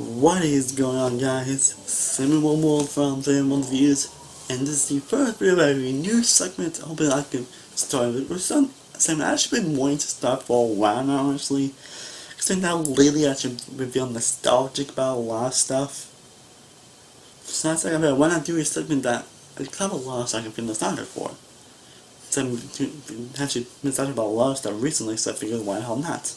What is going on, guys? Soooooo from Soooooo Views, and this is the first video of a new segment. Hopefully I can start it with something I've actually been wanting to start for a while now, honestly. Because now lately I've been feeling nostalgic about a lot of stuff. So that's like, why not do a segment that I have a lot of stuff I can feel nostalgic for. So I've actually been nostalgic about a lot of stuff recently, so I figured why the hell not.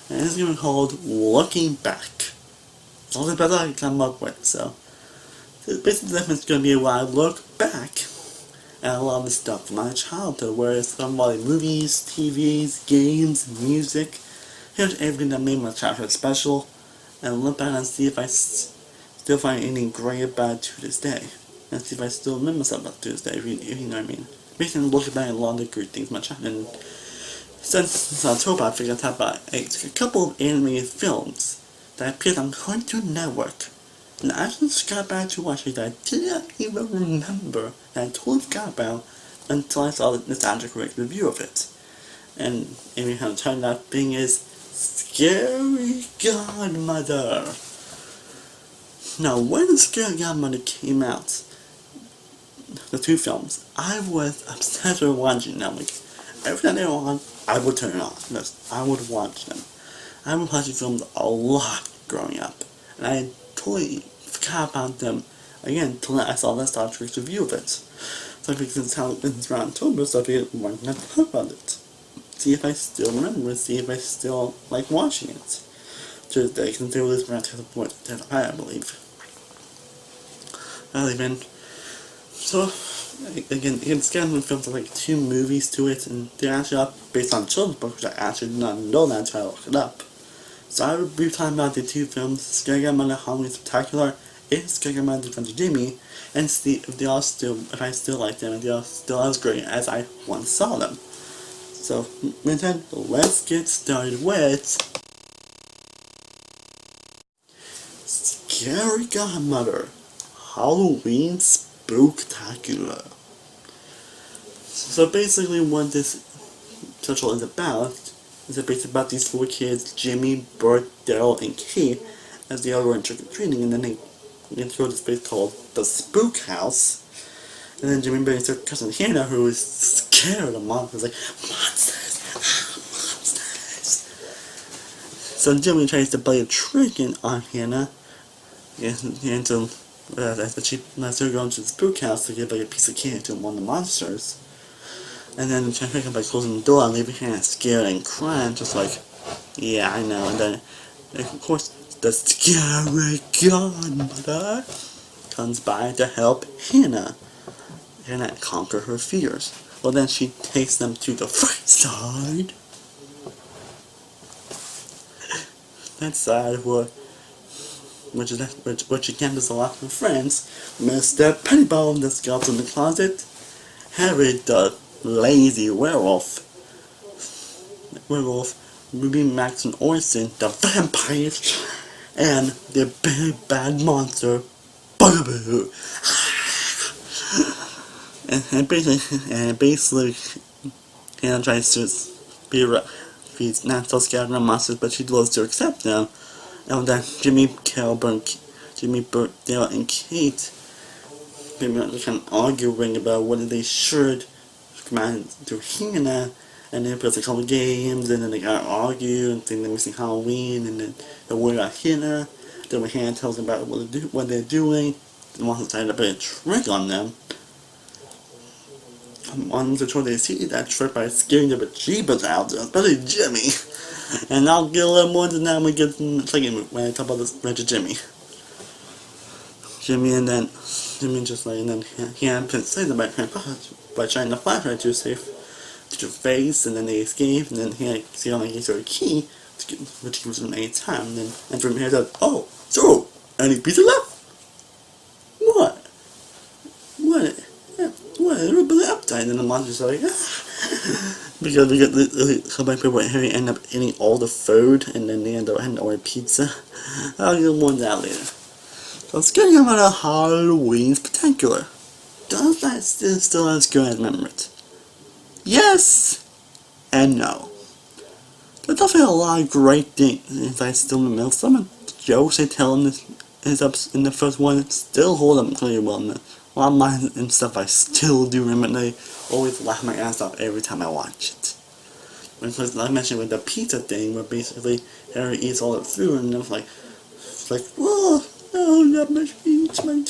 And this is going to be called Looking Back. It's all the better I can come up with, so basically it's going to be where I look back at a lot of the stuff from my childhood, where it's from all the movies, TVs, games, music, here's everything that made my childhood special, and look back and see if I still find anything great about it to this day, and see if I still remember myself about it to this day, if you know what I mean. Basically looking back at a lot of the good things in my childhood, and since October I figured to talk about a couple of animated films that appeared on Cartoon Network, and I just got back to watching that I didn't even remember, and I totally forgot about until I saw the nostalgic review of it. And if you turned that thing is Scary Godmother. Now, when Scary Godmother came out, the two films, I was obsessed with watching them. Like, every time they were on, I would turn it on. I would watch them. I would watch the films a lot growing up, and I totally forgot about them again until I saw the Star Trek review of it. So I figured since it's around October, so I figured why not talk about it? See if I still remember, see if I still like watching it. To this day, since they released around 2005, I believe. So again, it's kind of films have like 2 movies to it, and they're actually up based on children's books, which I actually did not know that until I looked it up. So I will be talking about the 2 films, Scary Godmother Halloween Spectacular and Scary Godmother Adventure Jimmy, and see if I still like them, and they are still as great as I once saw them. So, then, let's get started with Scary Godmother Halloween Spooktacular. So basically what this title is about is basically about these 4 kids, Jimmy, Bert, Daryl, and Kate, as they all go in trick-or-treating, and then they get to this place called the Spook House. And then Jimmy brings their cousin Hannah, who is scared of monsters, like, monsters! Monsters! So Jimmy tries to play a trick on Hannah, and so she lets her go into the spook house to give like a piece of candy to one of the monsters. And then trying to pick up by closing the door and leaving Hannah scared and crying, just like, yeah, I know. And then, of course, the Scary Godmother comes by to help Hannah conquer her fears. Well, then she takes them to the front side. That side which again is a lot of friends, Mr. Pettibone, the skeleton in the closet, Harry the lazy werewolf, Ruby, Max, and Orson, the vampires, and the big bad monster, Bugaboo. and basically, Hannah tries to she's not so scared of the monsters, but she loves to accept them. And then Jimmy, Bert, Dale, and Kate kind of arguing about whether they should come out to Hannah, and then play a couple games, and then they gotta argue and think they're missing Halloween, and then they worry about Hannah. Then when Hannah tells them about what they're doing, the monsters trying to play a trick on them. One to try to see that trick by scaring the bejeebers out, especially Jimmy. And I'll get a little more than that when we get in the second movie, when I talk about this Richard Jimmy. Jimmy just like, and then he says about her by shining the flashlight to her face, and then they escape, and then he only gives her a key, which gives them 8 times, and then from here says, oh, so, any pizza left? What? What? A little bit of appetite, and then the monster's like, because we get so many people and Harry end up eating all the food, and then they end up having to order pizza. I'll get more on that later. So let's get about a Halloween Spectacular. Does that still as good as I remember it? Yes and no. There's definitely a lot of great things I still remember. Some of jokes they tell in in the first one still hold up really well. A lot of mine and stuff I still do remember, and I always laugh my ass off every time I watch it. Because like I mentioned with the pizza thing, where basically Harry eats all it through, and it's like, oh, no, that much pizza, my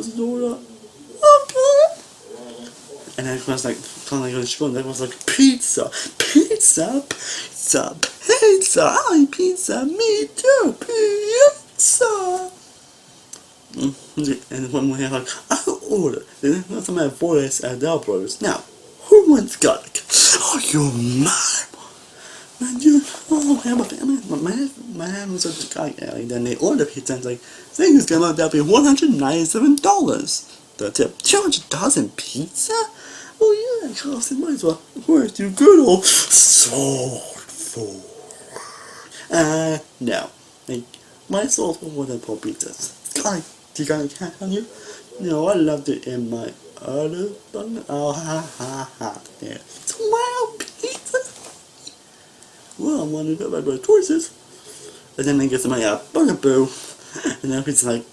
Zora. Okay. And then it was like, kind of like, school, and it was like, pizza, pizza, pizza, pizza, I like pizza, me too, pizza. And when we have like, I order, then that's my voice at the Brothers. Now, who wants garlic? Oh, you're mad. Man, you, oh, I have a family. My dad was a guy, and then they ordered pizza, and it's like, thing is gonna be $197. The tip, $200 pizza? Oh yeah, it costs, it might as well. Where's your good old soul food? No. Like, my soul food wasn't for pizzas. God, you got a cat on you? No, I loved it in my other bun. Oh, ha, there. Smile pizza! Well, I'm wondering about my choices. And then they get somebody out, bugaboo. And then it's like,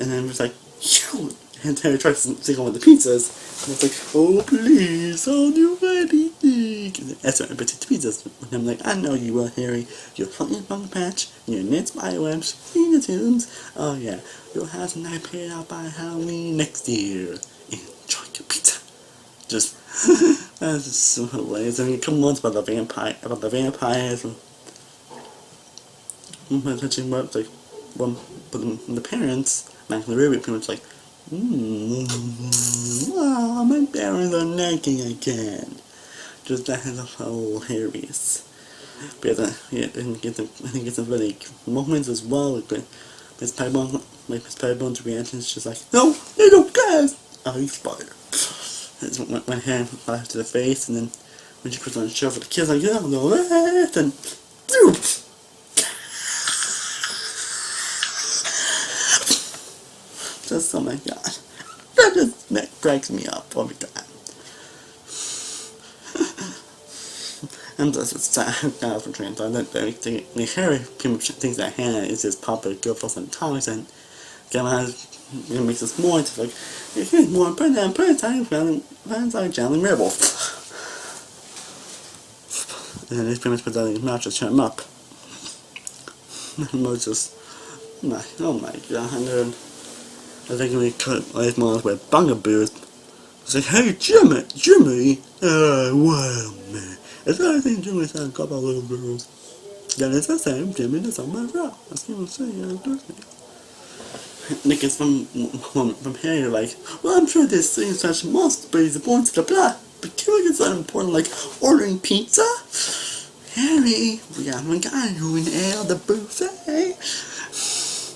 shoot! And Terry tries to sing on with the pizzas. And it's like, oh please, I'll do anything. That's right, but the pizzas. And I'm like, I know you will, Harry. You'll hunt your pumpkin patch, your knit spiderwebs, sing the tunes. Oh yeah, you'll have some night paid out by Halloween next year. Enjoy your pizza. Just, that's just so hilarious. I mean, come on, about the vampires. Touching up, like, but the parents, Mac and Ruby, pretty much like, wow, my parents are nagging again. Just that is hilarious. But yeah, I think it's a really moments as well. Like Miss Pebone's reaction is just like, no, they don't care. Oh, you spider. It's my hand flies to the face, and then when she puts on the show for the kids, like, yeah, no, and just, oh my god. That just cracks me up every time. And that's what's sad for trans. Harry pretty much thinks that Hannah is his popular girl for some comics, and it makes us more into like, here's more important time Valentine Jalen Rebel. And then he's pretty much put that in his mouth to turn him up. And it was just, oh my god, and then I think we cut last month with Bungaboos. It's like, hey Jimmy, wow man. It's like I think Jimmy said a couple of little girls. Then it's the same, Jimmy, that's on my route. That's what I'm saying, Nick is from Harry, like, well, I'm sure this thing is such monster, but he's a point to the blah. But can we get something important like ordering pizza? Harry, we haven't got you in the buffet.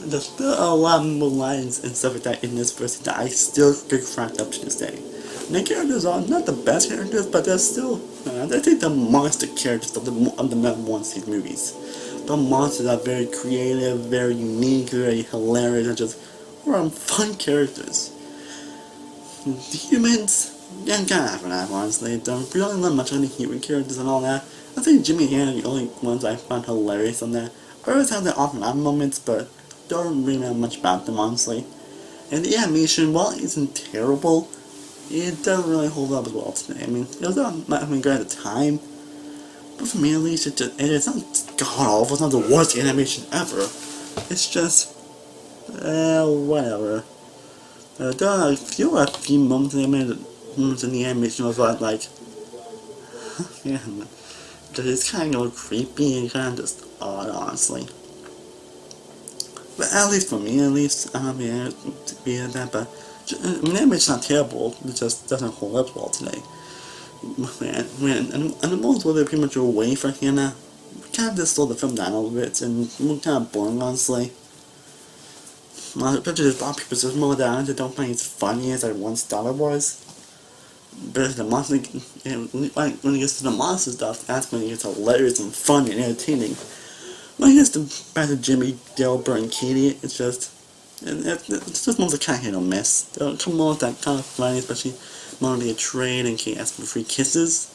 There's still a lot more lines and stuff like that in this verse that I still get cracked up to this day. And the characters are not the best characters, but they're still, I think the monster characters of the Mel Monster movies. The monsters are very creative, very unique, very hilarious, and just fun characters. The humans, yeah, kind of for that, honestly. Don't really not much on the human characters and all that. I think Jimmy and Hannah are the only ones I find hilarious on that. Others have their off and on moments, but don't really know much about them, honestly. And the animation, while it isn't terrible, it doesn't really hold up as well today. I mean, it was not good at the time, but for me at least, it's not god-awful, it's not the worst animation ever. It's just, whatever. There are a few moments in the animation was like, yeah, it's kind of creepy and kind of just odd, honestly. But at least for me, I don't mean to be at that, but the animation's not terrible, it just doesn't hold up well today. And the most where they're pretty much away from Hannah, kind of just slow the film down a little bit, and kind of boring, honestly. But there's a lot of people just more down that don't find it as funny as I once thought it was. But the monster, when it gets to the monster stuff, that's when it gets hilarious and fun and entertaining. When it gets to back to Jimmy, Delbert, and Katie, it's just mostly kind of hit or miss. They'll come on with that kind of funny, especially when they get trade and Katie asks for free kisses.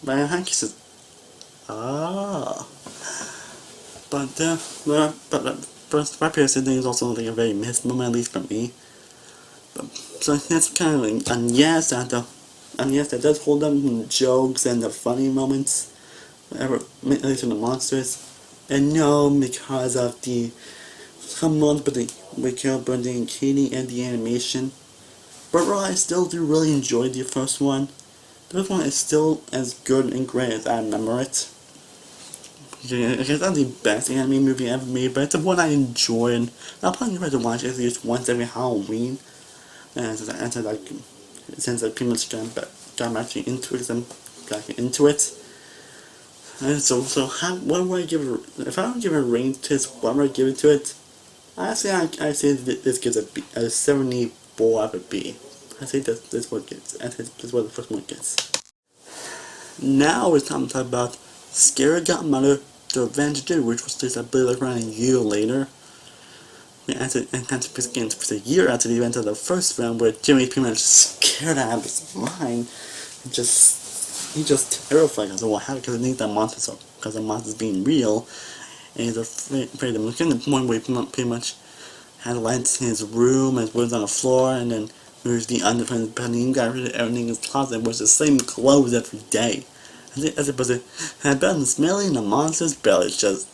But hand kisses. Ah. But first episode thing is also like a very missed moment, at least for me. But, so that's kind of like, and yes, that does hold up from the jokes and the funny moments, whatever, at least from the monsters. And no, because of the someone but the Katie and the animation. But overall, I still do really enjoy the first one. The first one is still as good and great as I remember it. It's not the best anime movie ever made, but it's the one I enjoy, and I'll probably try to watch it at least once every Halloween. And since I pretty much got actually into it, I'm back into it. And so what would I give it? If I would give a range to this, what would I give it to it? Honestly, I say this gives a 74 out of a B. I say that's what it gets. I think that's what the first one gets. Now it's time to talk about Scary Godmother, The Revenge of, which was just, I believe, like around a year later. And it's a year after the event of the first film, where Jimmy pretty much scared out of his mind. He's just terrified because of what happened, because he thinks that because the monster's being real, and he's afraid of them. It's getting to the point where he pretty much had lights in his room, his wood's on the floor, and then moved the underpants, but he got rid of everything in his closet, was the same clothes every day. As opposed to had better than smelling the monster's belly. It's just,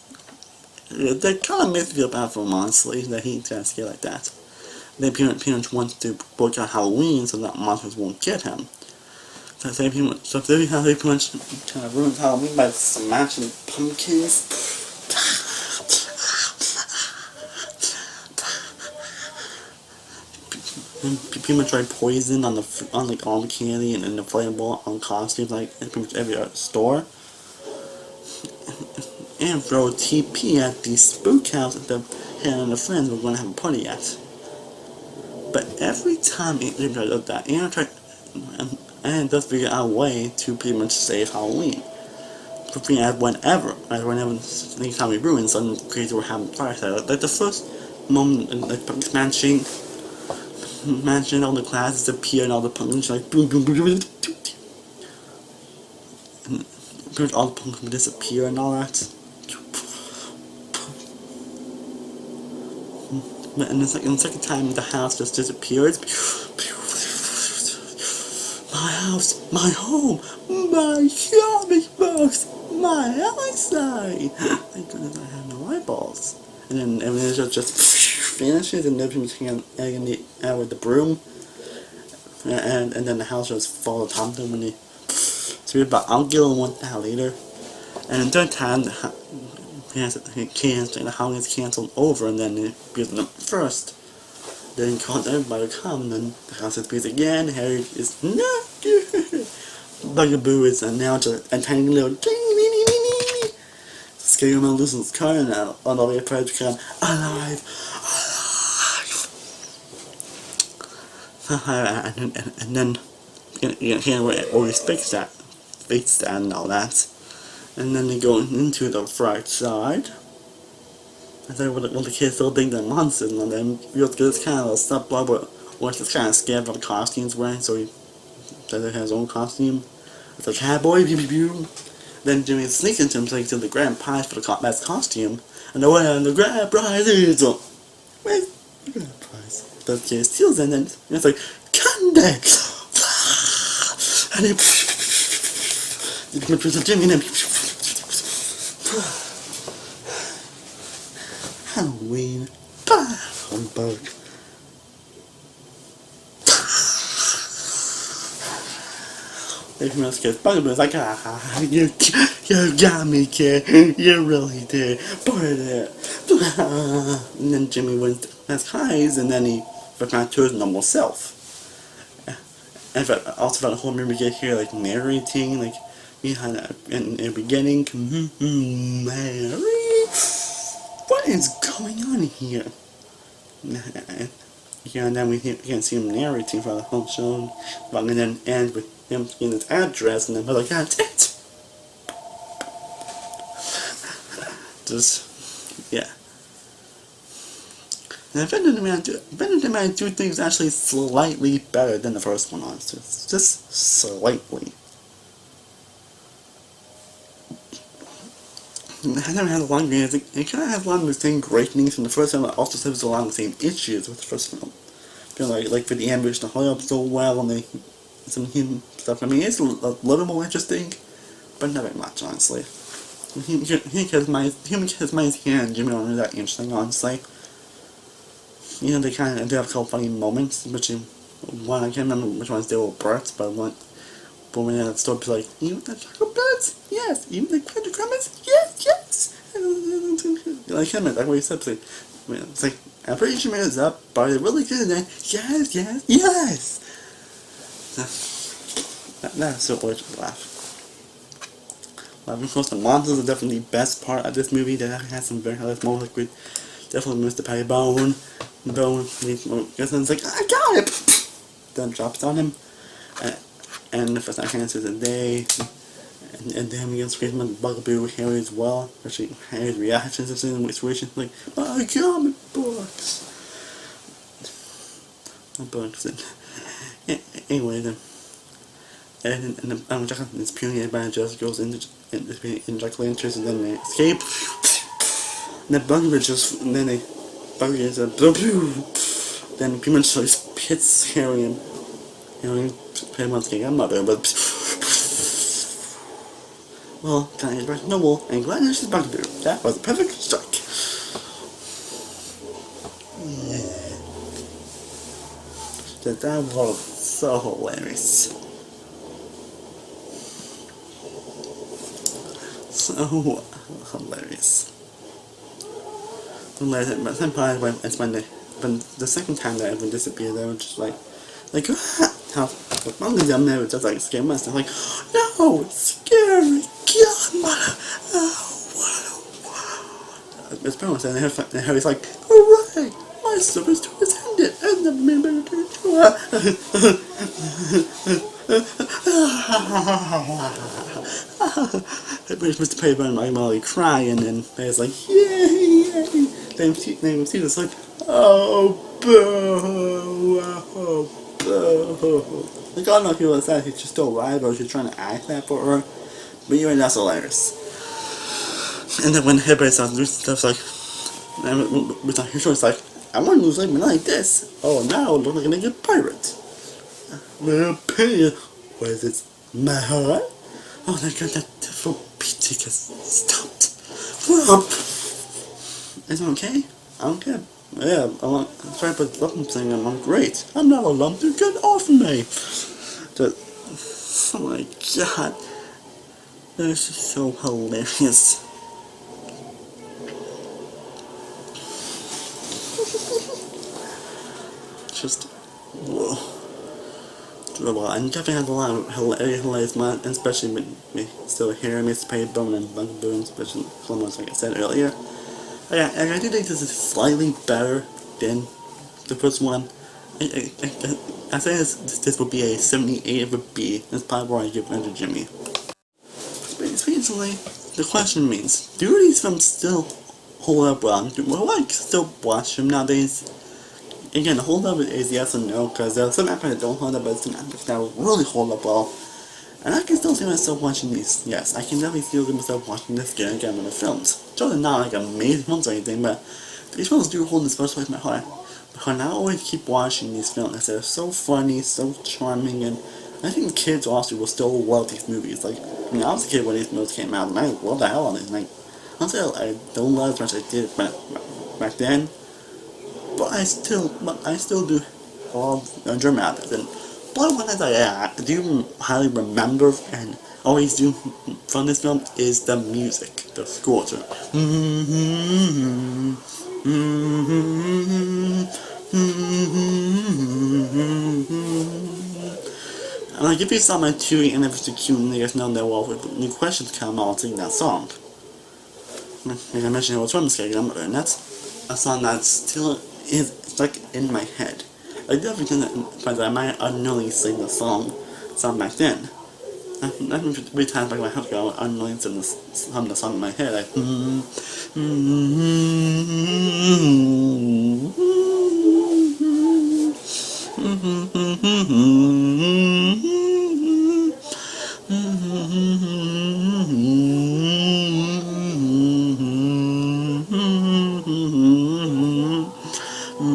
that kind of makes me feel bad for him, honestly, that he's kind of scared like that. They pretty much wants to book out Halloween so that monsters won't get him. So they pretty much kind of ruins Halloween by smashing pumpkins. And pretty much try poison on like all the candy and the flammable on costumes, like in pretty much every store. And throw a TP at the spook house that the Hannah and the friends were going to have a party at. But every time Anna does that, Anna does figure out a way to pretty much save Halloween. Whenever things have been ruined, some creatures were having fire sale. Like the first moment, like mansion, all the classes appear and all the pumpkins like boom boom boom boom, and pretty much all the pumpkins disappear and all that. And it's like in the second time the house just disappears. My house, my home, my comic books, my eyesight. Thank goodness I have no eyeballs. And then everything just vanishes, and everything's hanging out with the broom. And then the house just falls on top of them when they. So I'll get on one time later. And the third time, the Halloween is cancelled over, and then it beats them first. Then calls everybody to come, and then the house is beat again. Harry is not good. Bugaboo is announced a tiny little scaring him and losing his car, and all the way to become alive. And then Henry always fixes that and all that. And then they go into the bright side. I think when the kids still think they're monsters, and then you'll get this kind of stuff, or just kind of scared of the costumes wearing, so he says he has his own costume. It's a cowboy, pew pew pew. Then Jimmy sneaks into him, takes to the grand prize for the best costume, and the grand prize is where's the grand prize? The kid steals it, and then it's like candy, and he Jimmy and then Halloween, humbug. Everyone else gets Bugaboo's like, you got me, kid. You really did. Part of it. And then Jimmy wins as highs, and then he went back to his normal self. And also about the whole movie get here, like narrating, like behind in the beginning, Mary, what is going on here? Yeah, and then we can see him narrating for the whole show, and then end with him getting his address, and then we're like, that's it. Just, yeah. And Venom Man do things actually slightly better than the first one, honestly. Just slightly. I never had a lot of music. It kind of has a lot of the same great things from the first film. It also has a lot of the same issues with the first film. You know, like for the ambush to hold up so well and some human stuff. I mean, it's a little more interesting, but not very much, honestly. Human Kids here and Jimmy aren't that interesting, honestly. You know, they kind of do have a couple funny moments, which one, I can't remember which ones they were birds, but when in the store, be like, you want the chocolate birds? Yes. You want the crunchy crumbs? Yes, yes. I can't remember, that's what he said, it's like, I'm pretty sure it's up, but it's really good, and then, yes, yes, yes. That's so worth to laugh. Of course, the monsters are definitely the best part of this movie. That has some very hilarious moments, like definitely Mr. Patty Bone. It's like, I got it! Then drops on him. And the first time answers a day. And then we get screaming at Bugaboo Harry as well. Actually, Harry's reactions to certain situations, like, my comic books! Books. Anyway, then. And it's puny bad just goes into Jack Lanterns and then they escape. And then Bugaboo and then Bugaboo is then pretty much just hits Harry and pretty much getting Godmother, but well, kind of back noble and glad is Bugaboo. That was a perfect strike. Yeah. That was so hilarious. So hilarious. But then probably when the second time that everyone disappeared, they were just like how one of them there was just like scared myself, like, no, scary Godmother. His parents and Harry's like, hooray, my service to his ended, and the member to Mr. Paper and Molly cry, and then Bear's like, yay, yay. Then Cedar's like, oh, boo, oh, boo. Like, I don't know if he was that, he's just still alive, or she's trying to act that for her. But anyway, that's hilarious. And then when everybody starts doing stuff like, it's like, I want to lose like this. Oh, now it looks like a naked pirate. Well, what is it? My heart? Oh my god, that devil PT has stopped. Is it okay? I don't care. Yeah, I'm trying to put lump thing and I'm great. I'm not a lump, to get off me. Oh my god. This is so hilarious. Just, whoa. And definitely has a lot of hilarious moments, especially with me still hearing Mr. Paybone and Bugaboo, especially almost like I said earlier. And I do think this is slightly better than the first one. I say this would be a 78 of a B. That's probably where I give it to Jimmy. But basically, the question means, do these films still hold up well? Will I still watch them nowadays? Again, the hold up is yes and no, because there are some episodes that don't hold up, but some episodes that really hold up well. And I can still see myself watching these. Yes, I can definitely still see myself watching this again with the films. Sure, they're not like amazing films or anything, but these films do hold a special place in my heart. And I always keep watching these films. They're so funny, so charming, and I think the kids also will still love these movies. Like, I mean, I was a kid when these movies came out, and I love the hell out of these. Like, honestly, I don't love as much as I did back then. But I still do love drum albums. And one that I do highly remember and always do from this film is the music, the score to it. And like, if you saw my tuning and if it's a cue and you guys know that well, with new questions come, I'll sing that song. Like I mentioned, it was from Godmother, and that's a song that still is stuck in my head. I definitely think that I might unknowingly sing the song back then. I've been 3 times back in my house ago, I would unknowingly sing the song in my head. Like, Like,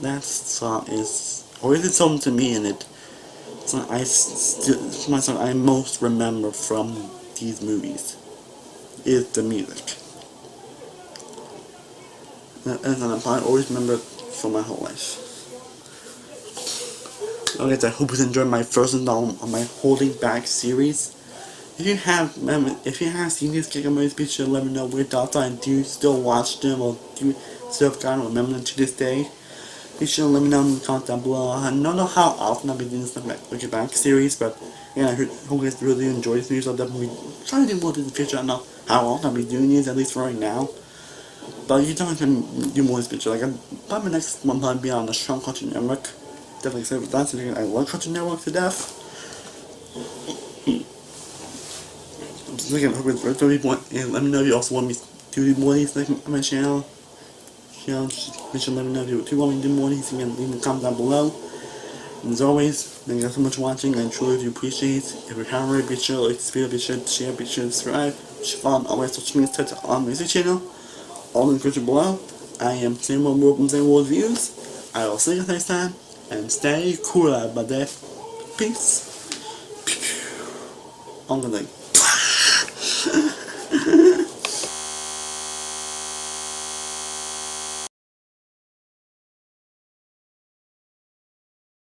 that song is always its own to me, and it's not, it's my song I most remember from these movies is the music. And I probably always remember it for my whole life. Okay, so I hope you enjoyed my first installment on my Holding Back series. If you have seen these Kicker movies, be sure to let me know what your thoughts are. And do you still watch them, or do you still kind of remember them to this day? Be sure to let me know in the comments down below. I don't know how often I'll be doing this Looking Back series, but yeah, I hope you guys really enjoy this series. I'll definitely try to do more in the future. I don't know how often I'll be doing these, at least for right now. But you definitely can do more in the future. Like, probably next one probably be on the strong Cartoon Network. Definitely excited for that, so I love Cartoon Network to death. I'm just looking for people, and let me know if you also want me to do more of these on my channel. Just make sure to let me know if you do want me to do more of these. You can leave in the comments down below. And as always, thank you guys so much for watching. I truly do appreciate it. If you haven't already, be sure to like this video, be sure to share, be sure to subscribe. Be sure to follow all my social media sites on my YouTube channel. All in the description below. I am soooooo World from soooooo Reviews. I will see you guys next time. And stay cool, everybody. Peace. I'm gonna